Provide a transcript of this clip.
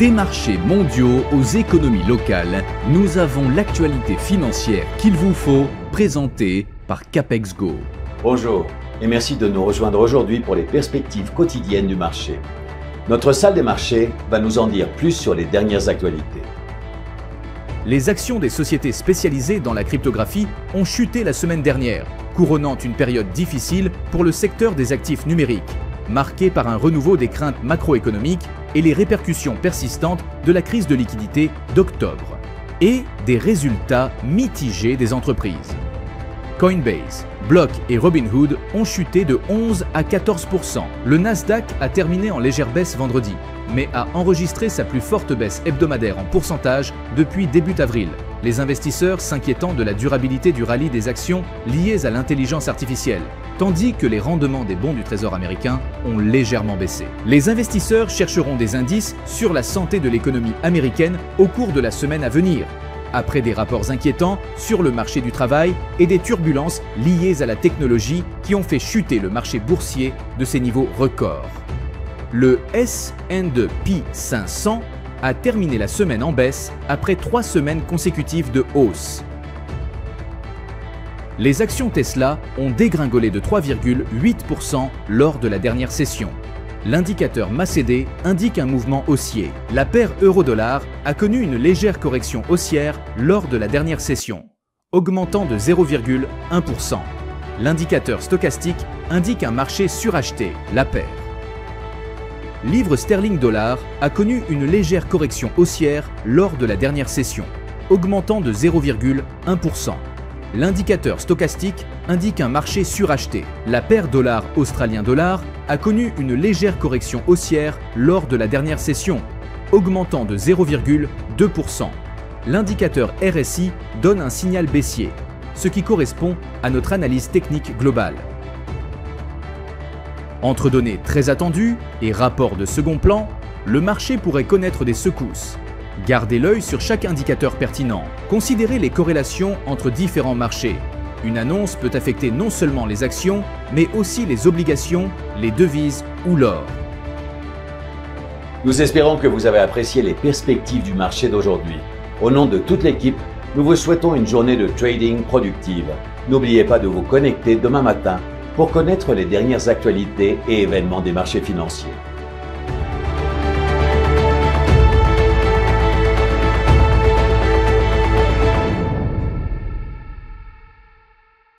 Des marchés mondiaux aux économies locales, nous avons l'actualité financière qu'il vous faut, présentée par Capex Go. Bonjour et merci de nous rejoindre aujourd'hui pour les perspectives quotidiennes du marché. Notre salle des marchés va nous en dire plus sur les dernières actualités. Les actions des sociétés spécialisées dans la cryptographie ont chuté la semaine dernière, couronnant une période difficile pour le secteur des actifs numériques, marquée par un renouveau des craintes macroéconomiques et les répercussions persistantes de la crise de liquidité d'octobre, et des résultats mitigés des entreprises. Coinbase, Block et Robinhood ont chuté de 11 à 14%. Le Nasdaq a terminé en légère baisse vendredi, mais a enregistré sa plus forte baisse hebdomadaire en pourcentage depuis début avril, les investisseurs s'inquiétant de la durabilité du rallye des actions liées à l'intelligence artificielle, tandis que les rendements des bons du Trésor américain ont légèrement baissé. Les investisseurs chercheront des indices sur la santé de l'économie américaine au cours de la semaine à venir, après des rapports inquiétants sur le marché du travail et des turbulences liées à la technologie qui ont fait chuter le marché boursier de ses niveaux records. Le S&P 500 a terminé la semaine en baisse après 3 semaines consécutives de hausse. Les actions Tesla ont dégringolé de 3,8% lors de la dernière session. L'indicateur MACD indique un mouvement haussier. La paire euro-dollar a connu une légère correction haussière lors de la dernière session, augmentant de 0,1%. L'indicateur stochastique indique un marché suracheté, la paire. Livre sterling-dollar a connu une légère correction haussière lors de la dernière session, augmentant de 0,1%. L'indicateur stochastique indique un marché suracheté. La paire dollar-australien-dollar a connu une légère correction haussière lors de la dernière session, augmentant de 0,2%. L'indicateur RSI donne un signal baissier, ce qui correspond à notre analyse technique globale. Entre données très attendues et rapports de second plan, le marché pourrait connaître des secousses. Gardez l'œil sur chaque indicateur pertinent. Considérez les corrélations entre différents marchés. Une annonce peut affecter non seulement les actions, mais aussi les obligations, les devises ou l'or. Nous espérons que vous avez apprécié les perspectives du marché d'aujourd'hui. Au nom de toute l'équipe, nous vous souhaitons une journée de trading productive. N'oubliez pas de vous connecter demain matin pour connaître les dernières actualités et événements des marchés financiers.